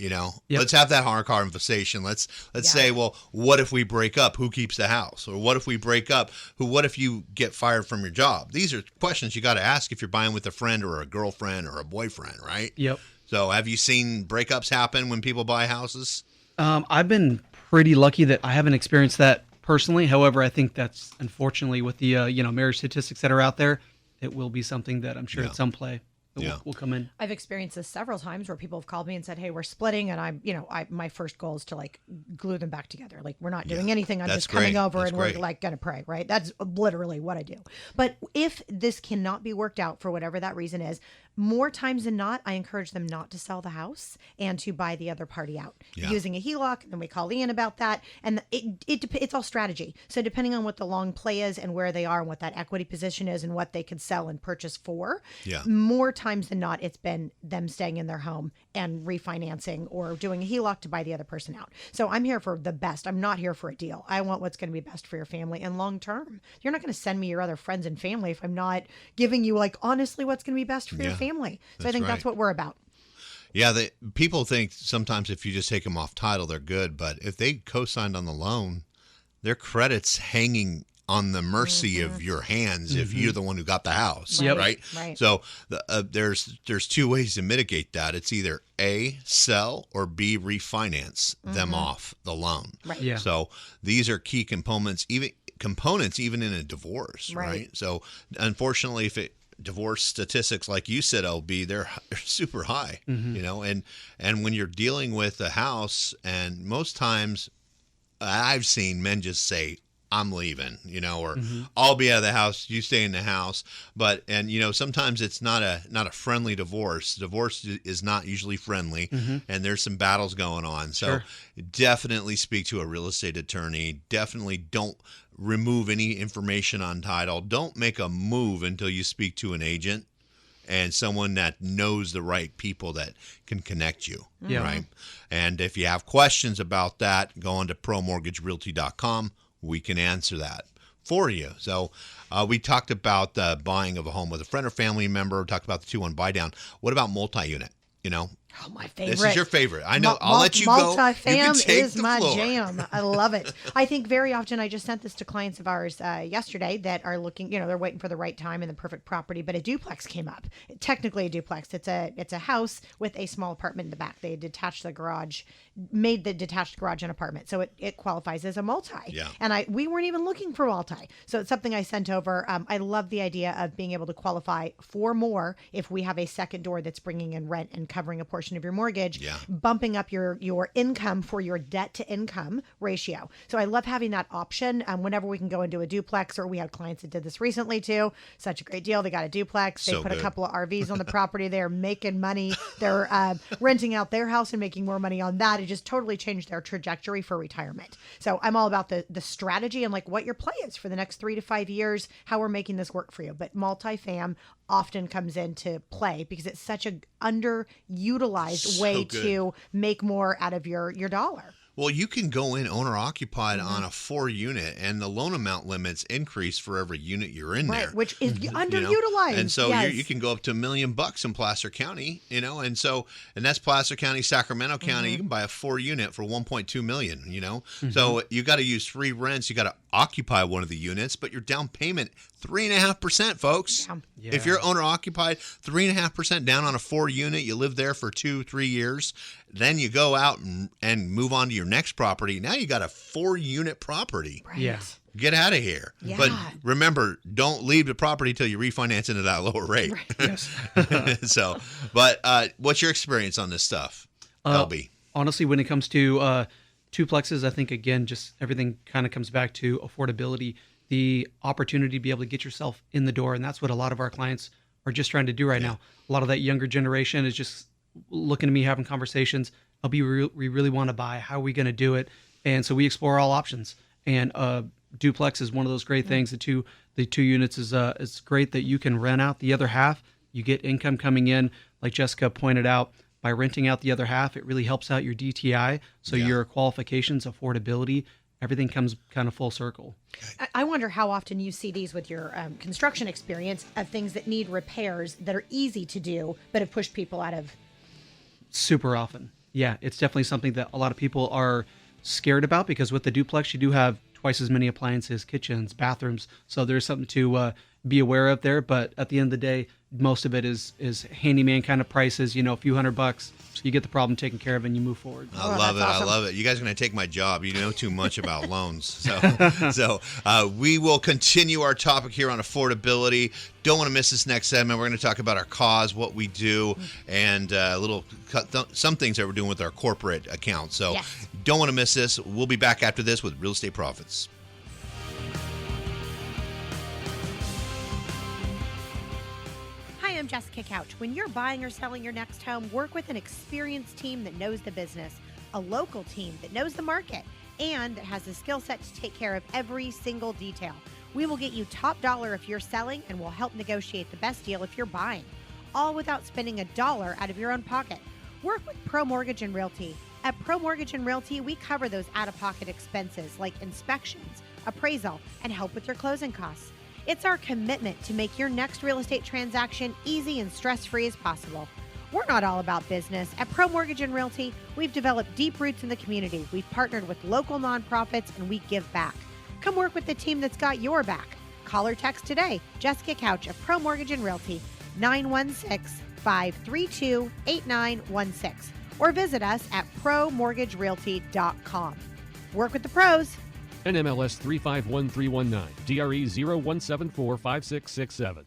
Let's have that hard conversation. Let's say, well, what if we break up? Who keeps the house? Or what if we break up? What if you get fired from your job? These are questions you got to ask if you're buying with a friend or a girlfriend or a boyfriend, right? Yep. So have you seen breakups happen when people buy houses? I've been pretty lucky that I haven't experienced that personally. However, I think that's unfortunately with the marriage statistics that are out there, it will be something that I'm sure at some play will come in. I've experienced this several times where people have called me and said, "Hey, we're splitting," and my first goal is to like glue them back together. Like we're not doing anything. I'm just coming over and we're like gonna pray, right? That's literally what I do. But if this cannot be worked out for whatever that reason is, more times than not, I encourage them not to sell the house and to buy the other party out using a HELOC. And then we call Ian about that. And it's all strategy. So depending on what the long play is and where they are and what that equity position is and what they could sell and purchase for, more times than not, it's been them staying in their home and refinancing or doing a HELOC to buy the other person out. So I'm here for the best. I'm not here for a deal. I want what's going to be best for your family and long term. You're not going to send me your other friends and family if I'm not giving you like honestly what's going to be best for your family. So I think that's what we're about. Yeah, people think sometimes if you just take them off title, they're good. But if they co-signed on the loan, their credit's hanging on the mercy of your hands if you're the one who got the house, right? So there's two ways to mitigate that. It's either A, sell, or B, refinance them off the loan. Right. Yeah. So these are key components, even in a divorce, right? So unfortunately, divorce statistics, like you said, LB, they're super high, and when you're dealing with a house, and most times I've seen men just say, I'm leaving, or I'll be out of the house, you stay in the house. And sometimes it's not a friendly divorce. Divorce is not usually friendly, and there's some battles going on. So definitely speak to a real estate attorney. Definitely don't remove any information on title. Don't make a move until you speak to an agent and someone that knows the right people that can connect you, right? And if you have questions about that, go on to promortgagerealty.com. We can answer that for you. So we talked about the buying of a home with a friend or family member. We talked about the 2-1 buy down. What about multi-unit? Oh, my favorite. This is your favorite. I know. I'll let you go. Multifam is my jam. I love it. I think very often, I just sent this to clients of ours yesterday that are looking, they're waiting for the right time and the perfect property, but a duplex came up. Technically a duplex. It's a house with a small apartment in the back. They detached the garage, made the detached garage an apartment. So it qualifies as a multi. Yeah. And we weren't even looking for multi. So it's something I sent over. I love the idea of being able to qualify for more if we have a second door that's bringing in rent and covering a portion of your mortgage, bumping up your income for your debt to income ratio. So I love having that option whenever we can go into a duplex, or we have clients that did this recently too. Such a great deal. They got a duplex. They put a couple of RVs on the property. They're making money. They're renting out their house and making more money on that. It just totally changed their trajectory for retirement. So I'm all about the strategy and like what your play is for the next 3 to 5 years, how we're making this work for you. But multifam often comes into play because it's such an underutilized way to make more out of your dollar. Well, you can go in owner occupied on a 4-unit, and the loan amount limits increase for every unit you're in there, which is underutilized. And so you can go up to $1 million in Placer County, and that's Placer County, Sacramento County. You can buy a 4-unit for $1.2 million. So you got to use free rents. You got to occupy one of the units, but your down payment 3.5%, folks. Yeah. If you're owner occupied, 3.5% down on a 4-unit. You live there for 2-3 years. Then you go out and move on to your next property. Now you got a 4-unit property. Right. Yeah. Get out of here. Yeah. But remember, don't leave the property till you refinance into that lower rate. Yes. But what's your experience on this stuff, LB? Honestly, when it comes to duplexes, I think, again, just everything kind of comes back to affordability, the opportunity to be able to get yourself in the door. And that's what a lot of our clients are just trying to do right now. A lot of that younger generation is just looking at me, having conversations. We really want to buy. How are we going to do it? And so we explore all options. And duplex is one of those great things. The two units is great that you can rent out the other half. You get income coming in, like Jessica pointed out. By renting out the other half, it really helps out your DTI. So your qualifications, affordability, everything comes kind of full circle. I wonder how often you see these with your construction experience of things that need repairs that are easy to do, but have pushed people out of. Super often. Yeah, it's definitely something that a lot of people are scared about because with the duplex, you do have twice as many appliances, kitchens, bathrooms. So there's something to be aware of there. But at the end of the day, most of it is handyman kind of prices, a few $100, you get the problem taken care of and you move forward. I love it. That's awesome. I love it. You guys are going to take my job. You know too much about loans. So we will continue our topic here on affordability. Don't want to miss this next segment. We're going to talk about our cause, what we do, and some things that we're doing with our corporate account. So Yes. don't want to miss this. We'll be back after this with Real Estate Profits. Hi, I'm Jessica Couch. When you're buying or selling your next home, work with an experienced team that knows the business, a local team that knows the market, and that has the skill set to take care of every single detail. We will get you top dollar if you're selling, and we'll help negotiate the best deal if you're buying, all without spending a dollar out of your own pocket. Work with Pro Mortgage and Realty. At Pro Mortgage and Realty, we cover those out-of-pocket expenses like inspections, appraisal, and help with your closing costs. It's our commitment to make your next real estate transaction easy and stress-free as possible. We're not all about business. At Pro Mortgage and Realty, we've developed deep roots in the community. We've partnered with local nonprofits, and we give back. Come work with the team that's got your back. Call or text today. Jessica Couch of Pro Mortgage and Realty, 916-532-8916. Or visit us at promortgagerealty.com. Work with the pros. NMLS 351319, DRE 01745667.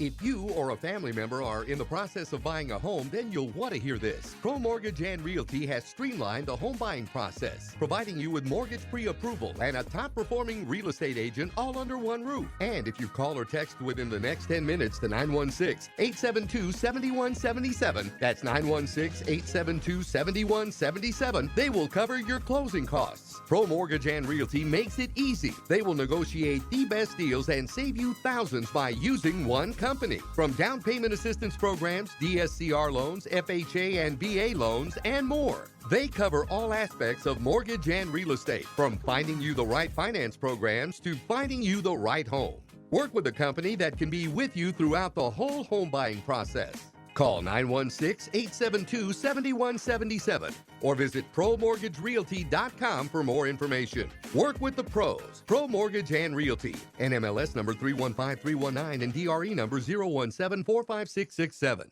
If you or a family member are in the process of buying a home, then you'll want to hear this. Pro Mortgage and Realty has streamlined the home buying process, providing you with mortgage pre-approval and a top-performing real estate agent all under one roof. And if you call or text within the next 10 minutes to 916-872-7177, that's 916-872-7177, they will cover your closing costs. Pro Mortgage and Realty makes it easy. They will negotiate the best deals and save you thousands by using one company. From down payment assistance programs, DSCR loans, FHA and VA loans, and more. They cover all aspects of mortgage and real estate, from finding you the right finance programs to finding you the right home. Work with a company that can be with you throughout the whole home buying process. Call 916-872-7177 or visit promortgagerealty.com for more information. Work with the pros. Pro Mortgage and Realty. NMLS number 315319 and DRE number 017456667.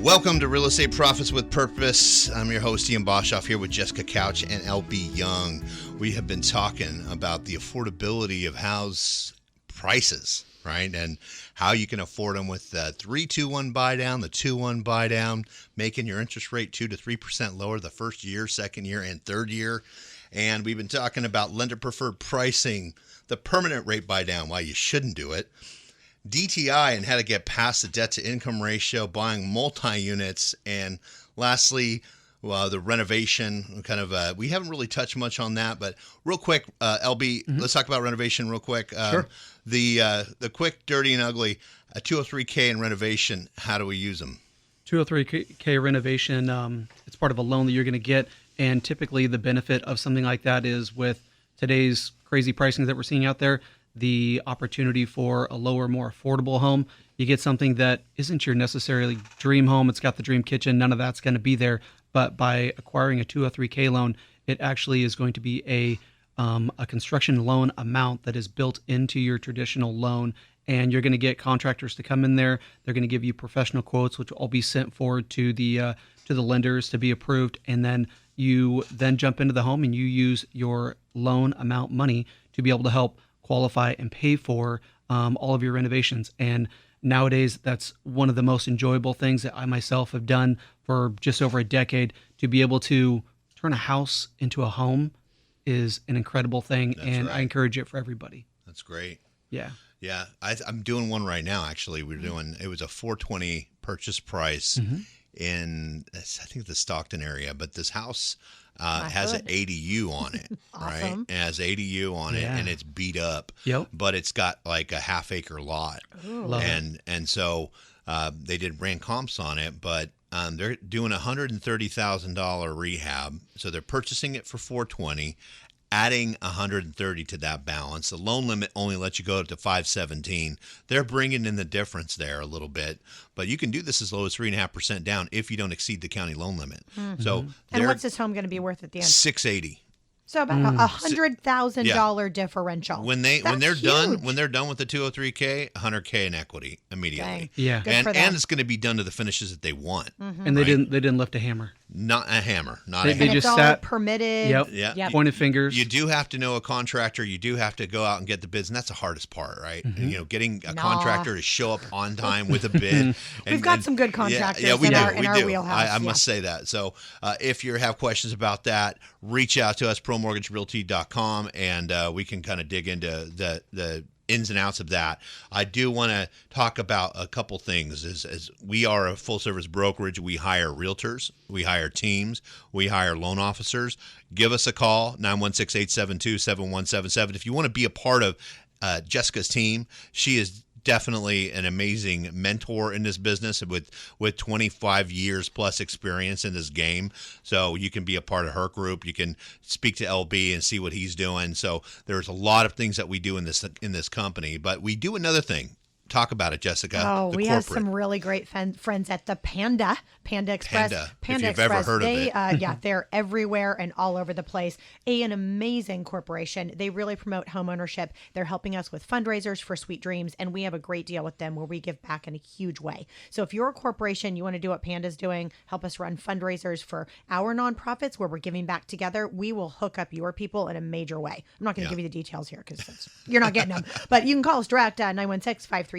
Welcome to Real Estate Profits with Purpose. I'm your host, Ian Boshoff, here with Jessica Couch and LB Young. We have been talking about the affordability of house prices, right? And how you can afford them with the 3-2-1 buy down, the 2-1 buy down, making your interest rate 2 to 3% lower the first year, second year, and third year. And we've been talking about lender preferred pricing, the permanent rate buy down, why you shouldn't do it, DTI and how to get past the debt to income ratio, buying multi-units, and lastly, the renovation kind of, we haven't really touched much on that, but real quick, LB, let's talk about renovation real quick. Sure. The quick, dirty, and ugly, 203K and renovation, how do we use them? 203K renovation, it's part of a loan that you're going to get. And typically the benefit of something like that is with today's crazy pricing that we're seeing out there, the opportunity for a lower, more affordable home. You get something that isn't your necessarily dream home. It's got the dream kitchen. None of that's going to be there. But by acquiring a 203K loan, it actually is going to be a construction loan amount that is built into your traditional loan. And you're going to get contractors to come in there. They're going to give you professional quotes, which will all be sent forward to the lenders to be approved. And then you then jump into the home and you use your loan amount money to be able to help qualify and pay for all of your renovations. And nowadays, that's one of the most enjoyable things that I myself have done for just over a decade. To be able to turn a house into a home is an incredible thing, and right. I encourage it for everybody. That's great. Yeah. Yeah, I'm doing one right now. Actually, it was a $420 purchase price in, I think, the Stockton area, but this house has an ADU on it, right? It has ADU on it, and it's beat up. Yep. But it's got like a half-acre lot, and so they ran comps on it, but they're doing $130,000 rehab, so they're purchasing it for $420. Adding $130 to that balance. The loan limit only lets you go up to $517. They're bringing in the difference there a little bit, but you can do this as low as 3.5% down if you don't exceed the county loan limit. So, and what's this home going to be worth at the end? $680. So about $100,000 differential. When they're That's done huge. with the 203K, $100K in equity immediately. Dang. Yeah. Good And for them. it's going to be done to the finishes that they want. And they didn't lift a hammer. Not a hammer. Not They- a they hammer. And it's just all sat- permitted. Yep. Yeah. Pointed fingers. You do have to know a contractor. You do have to go out and get the bids, and that's the hardest part, right? And, getting a contractor to show up on time with a bid. We've got some good contractors we in do. our- in we our do. wheelhouse, I yeah. must say that. So if you have questions about that, reach out to us, promortgagerealty.com, and we can kind of dig into the ins and outs of that. I do want to talk about a couple things. As we are a full service brokerage, we hire realtors, we hire teams, we hire loan officers. Give us a call, 916-872-7177. If you want to be a part of Jessica's team, she is definitely an amazing mentor in this business with 25 years plus experience in this game. So you can be a part of her group. You can speak to LB and see what he's doing. So there's a lot of things that we do in this company, but we do another thing. Talk about it, Jessica. Oh, the we have corporate. some really great friends at the Panda Express. Panda, if you've ever heard of they, it. yeah, they're everywhere and all over the place. An amazing corporation. They really promote home ownership. They're helping us with fundraisers for Sweet Dreams, and we have a great deal with them where we give back in a huge way. So if you're a corporation, you want to do what Panda's doing, help us run fundraisers for our nonprofits where we're giving back together, we will hook up your people in a major way. I'm not going to give you the details here because you're not getting them, but you can call us direct 916-532-8916.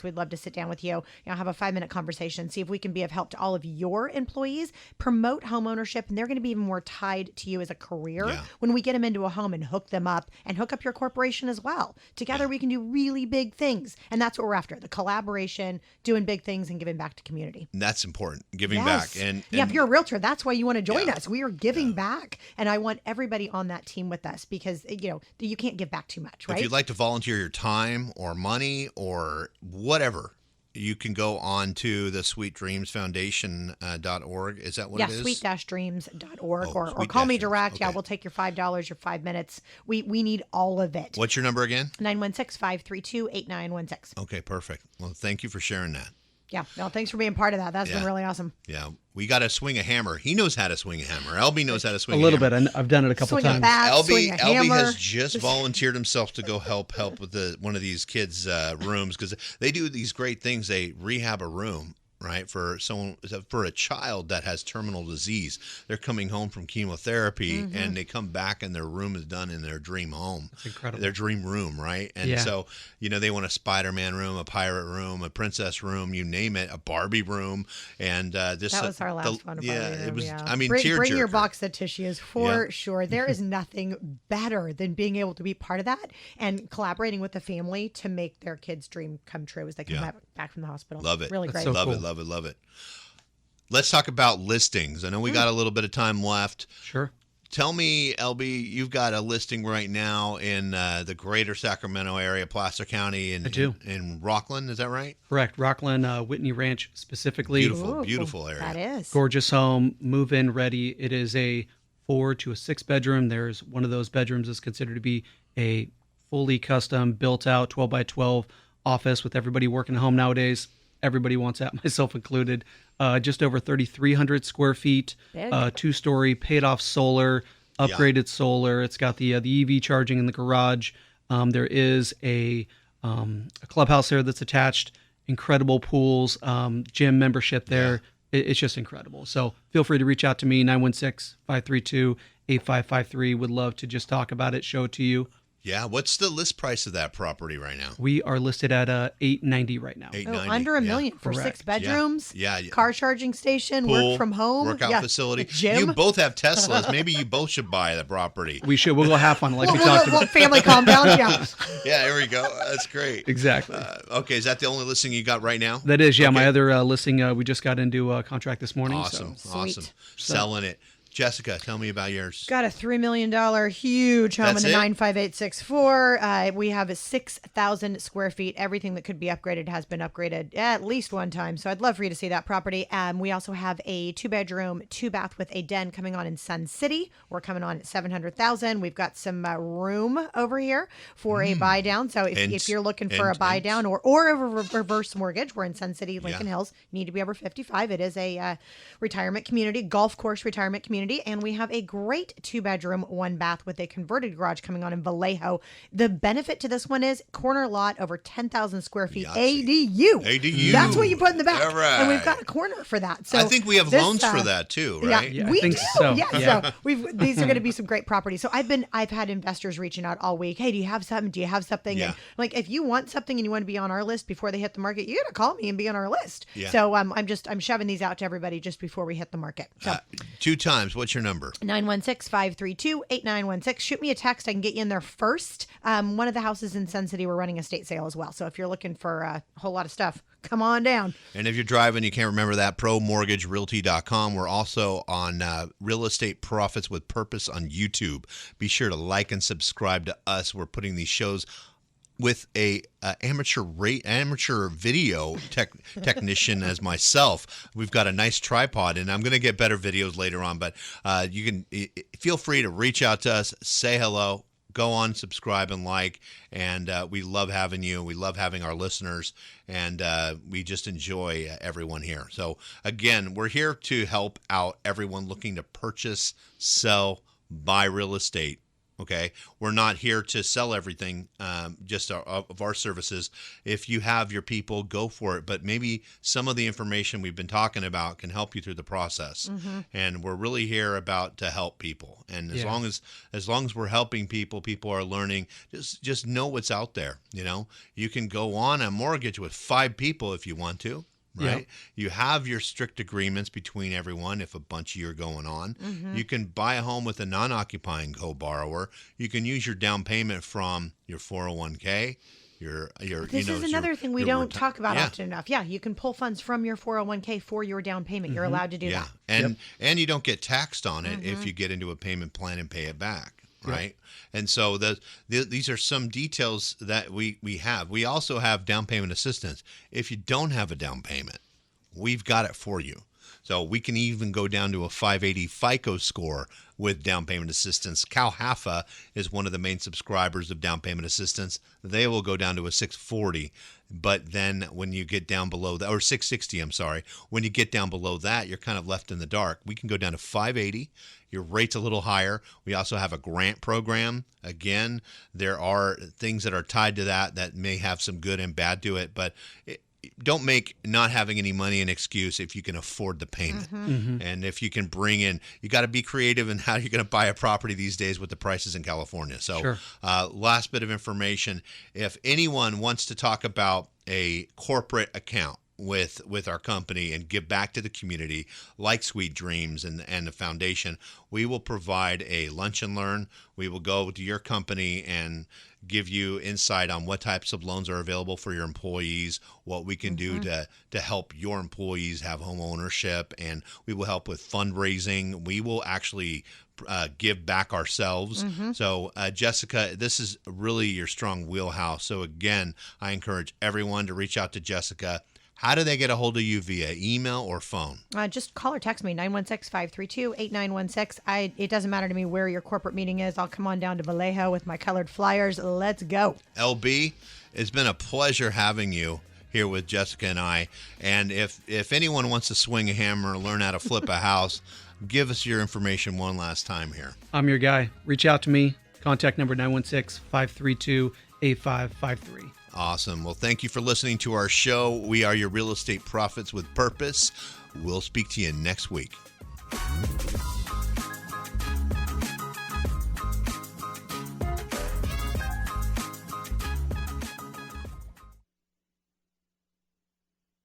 We'd love to sit down with you, have a 5-minute conversation, see if we can be of help to all of your employees, promote home ownership, and they're going to be even more tied to you as a career when we get them into a home and hook them up and hook up your corporation as well. Together we can do really big things, and that's what we're after, the collaboration, doing big things and giving back to community. And that's important, giving Yes. back. And if you're a realtor, that's why you want to join Yeah. us. We are giving back, and I want everybody on that team with us because you can't give back too much, right? if you'd like to volunteer your time or money or whatever, you can go on to the sweetdreamsfoundation.org. Is that what it is? sweet-dreams.org or Sweet call me Dash Dreams. direct. Okay. Yeah, we'll take your $5, your 5 minutes. We need all of it. What's your number again? 916-532-8916. Okay, perfect. Well, thank you for sharing that. Yeah, no, thanks for being part of that. That's been really awesome. Yeah, we got to swing a hammer. He knows how to swing a hammer. LB knows how to swing A little hammer. bit. I've done it a couple Swing a times. bat, swing a LB hammer. has just volunteered himself to go help with one of these kids' rooms because they do these great things. They rehab a room, right, for a child that has terminal disease. They're coming home from chemotherapy and they come back and their room is done in their dream home. That's incredible. Their dream room, right? And so, they want a Spider-Man room, a pirate room, a princess room, you name it, a Barbie room. And this That was our last one. it was, bring tearjerker. your box of tissues for sure. There is nothing better than being able to be part of that and collaborating with the family to make their kid's dream come true as they come back from the hospital. Love it. Really That's great. so Love cool. it, love it, love it. Let's talk about listings. I know we got a little bit of time left. Sure. Tell me, LB, you've got a listing right now in the greater Sacramento area, Placer County, I do. in Rockland. Is that right? Correct. Rockland, Whitney Ranch specifically. Beautiful, Ooh, beautiful area. That is. Gorgeous home, move-in ready. It is a 4 to a 6 bedroom. There's one of those bedrooms is considered to be a fully custom, built out 12 by 12 office with everybody working at home nowadays. Everybody wants that, myself included. Just over 3,300 square feet, Big. 2-story, paid off solar, upgraded solar. It's got the EV charging in the garage. There is a clubhouse there that's attached. Incredible pools, gym membership there. It's just incredible. So feel free to reach out to me, 916-532-8553. Would love to just talk about it, show it to you. Yeah. What's the list price of that property right now? We are listed at $890 right now. $890. Under $1 million for Correct. 6 bedrooms. Yeah. Car charging station, Pool, work from home, workout facility. a gym. You both have Teslas. Maybe you both should buy the property. We should. We'll go half on it like we talked about. Family compound. Yeah. Yeah, there we go. That's great. Exactly. Okay, is that the only listing you got right now? That is, yeah. Okay. My other listing, we just got into a contract this morning. Awesome, So. awesome. Sweet. Selling it. Jessica, tell me about yours. Got a $3 million huge home That's in the it? 95864. We have a 6,000 square feet. Everything that could be upgraded has been upgraded at least one time. So I'd love for you to see that property. We also have a 2-bedroom, 2-bath with a den coming on in Sun City. We're coming on at 700,000. We've got some room over here for a buy down. So if you're looking for a buy down or a reverse mortgage, we're in Sun City, Lincoln Hills. You need to be over 55. It is a retirement community, golf course retirement community. community, and we have a great 2-bedroom, 1-bath with a converted garage coming on in Vallejo. The benefit to this one is corner lot, over 10,000 square feet, ADU. ADU. That's what you put in the back. All right. And we've got a corner for that. So I think we have loans for that too, right? Yeah, we I think do. so. Yeah. So these are going to be some great properties. So I've had investors reaching out all week. Hey, do you have something? Do you have something? Yeah. And like, if you want something and you want to be on our list before they hit the market, you got to call me and be on our list. Yeah. So I'm shoving these out to everybody just before we hit the market. So 2 times. What's your number? 916-532-8916. Shoot me a text. I can get you in there first. One of the houses in Sun City, we're running a estate sale as well. So if you're looking for a whole lot of stuff, come on down. And if you're driving, you can't remember that, ProMortgageRealty.com. We're also on Real Estate Profits with Purpose on YouTube. Be sure to like and subscribe to us. We're putting these shows with a amateur video technician as myself. We've got a nice tripod, and I'm going to get better videos later on. But you can feel free to reach out to us, say hello. Go on, subscribe, and like, and we love having you. We love having our listeners, and we just enjoy everyone here. So, again, we're here to help out everyone looking to purchase, sell, buy real estate. Okay, we're not here to sell everything, just of our services. If you have your people, go for it. But maybe some of the information we've been talking about can help you through the process. Mm-hmm. And we're really here to help people. And as long as we're helping people, people are learning. Just know what's out there. You know, you can go on a mortgage with 5 people if you want to. Right. Yeah. You have your strict agreements between everyone if a bunch of you are going on. Mm-hmm. You can buy a home with a non-occupying co-borrower. You can use your down payment from your 401k. This is another thing we don't talk about often enough. Yeah, you can pull funds from your 401k for your down payment. You're allowed to do that. And you don't get taxed on it if you get into a payment plan and pay it back. Right. Yep. And so these are some details that we have. We also have down payment assistance. If you don't have a down payment, we've got it for you. So we can even go down to a 580 FICO score with down payment assistance. Cal Haffa is one of the main subscribers of down payment assistance. They will go down to a 640. But then when you get down below that, or 660, I'm sorry, when you get down below that, you're kind of left in the dark. We can go down to 580. Your rate's a little higher. We also have a grant program. Again, there are things that are tied to that may have some good and bad to it, but don't make not having any money an excuse if you can afford the payment. Mm-hmm. And if you can bring in, you got to be creative in how you're going to buy a property these days with the prices in California. So last bit of information, if anyone wants to talk about a corporate account with our company and give back to the community like Sweet Dreams and the foundation, we will provide a lunch and learn. We will go to your company and give you insight on what types of loans are available for your employees, what we can do to help your employees have home ownership, and we will help with fundraising. We will actually give back ourselves. Mm-hmm. So, Jessica, this is really your strong wheelhouse. So, again, I encourage everyone to reach out to Jessica. How do they get a hold of you, via email or phone? Just call or text me, 916-532-8916. It doesn't matter to me where your corporate meeting is. I'll come on down to Vallejo with my colored flyers. Let's go. LB, it's been a pleasure having you here with Jessica and I. And if anyone wants to swing a hammer or learn how to flip a house, give us your information one last time here. I'm your guy. Reach out to me. Contact number 916-532-8553. Awesome. Well, thank you for listening to our show. We are your Real Estate Profits with Purpose. We'll speak to you next week.